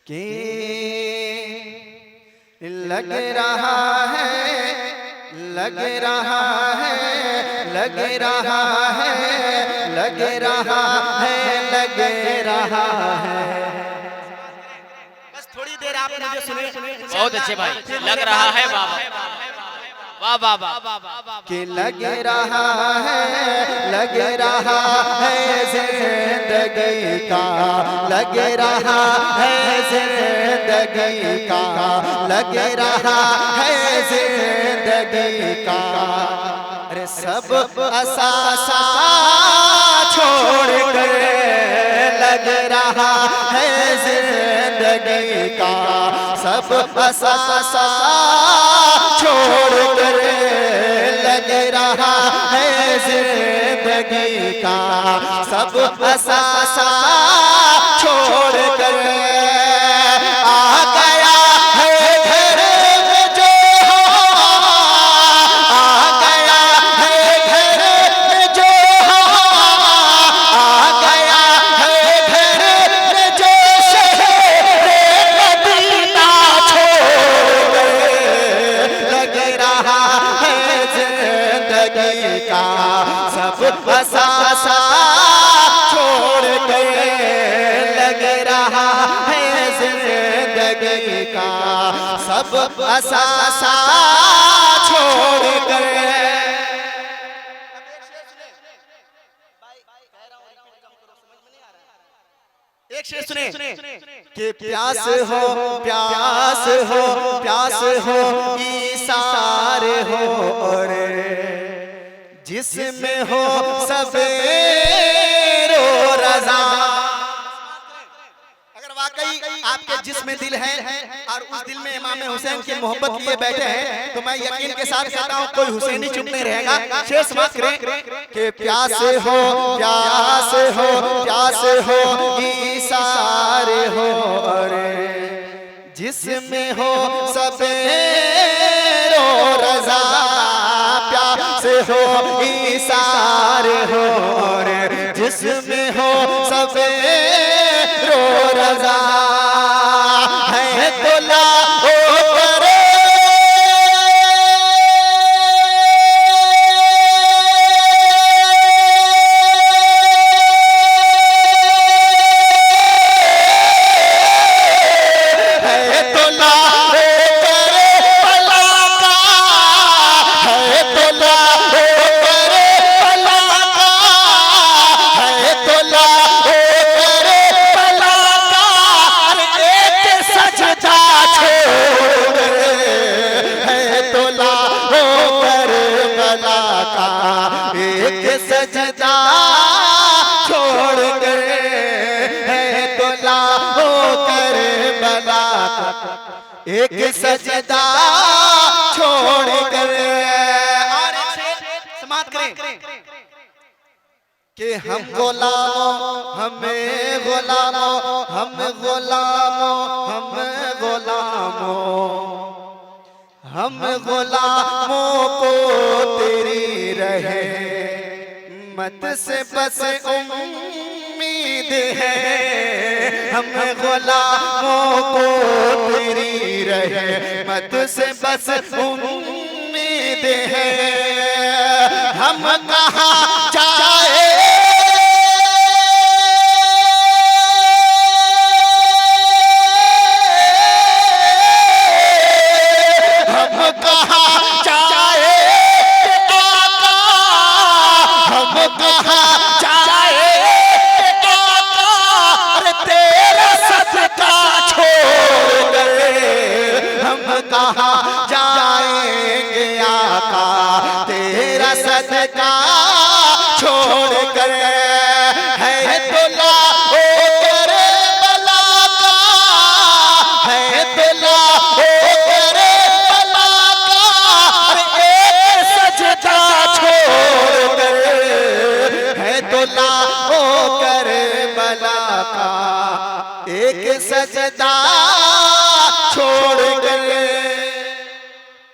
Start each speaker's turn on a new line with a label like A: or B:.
A: कि लग रहा है, लग रहा है, लग रहा है, लग रहा है, लग रहा है।
B: बस थोड़ी देर आप मुझे सुने।
C: बहुत अच्छे भाई, लग रहा है बाबा, वाह वाह वाह,
A: कि लग रहा है, लग रहा है जिंदगी का, लग रहा है जिंदगी का, लग रहा है जिंदगी का। अरे सब असासा छोड़ कर लग रहा है जिंदगी का, सब असासा छोड़ कर लग रहा है जिंदगी का, सब असासा छोड़ कर आ गया है घर में जो, आ गया है घर में जो, आ गया है घर में जो शहरे मदीना छोड़ कर लग रहा है जिंदगी का, सब असासा छोड़ कर लग रहा है जिंदगी का, सब असासा छोड़ कर।
B: एक शेर सुने
A: कि प्यास हो, प्यास हो, प्यास हो, ईसार हो और जिसमें हो सवेरो रज़ा। अगर वाकई आपके जिस्म दिल है और उस दिल में इमाम हुसैन की मोहब्बत लिए बैठे हैं, तो मैं यकीन के साथ कहता हूँ कोई हुसैनी चुप नहीं रहेगा। शेर समाप्त करें कि प्यास हो, प्यास हो, प्यास हो, ईसार हो और जिसमें हो सवेरो रज़ा। प्यास हो, ईसार हो और जिसमें हो सवेरो रज़ा। है तो लाओ करे सजदा छोड़ कर, है तो लाओ करबला एक सजदा छोड़ कर। और समाप्त करें कि हम गुलामों, हमें गुलामों, हम गुलामों, हम गुलामों, हम गुलामों को तेरी रहे मत से बस उम्मीद है। हम गुलामों को तेरी रहे मत से बस उम्मीद है। हम कहाँ जाए कहाँ जाएंगे आका तेरा सदका छोड़ कर। है तो लाओ करबला का, है तो लाओ करबला का एक सजदा छोड़ कर। है तो लाओ करबला का एक सजदा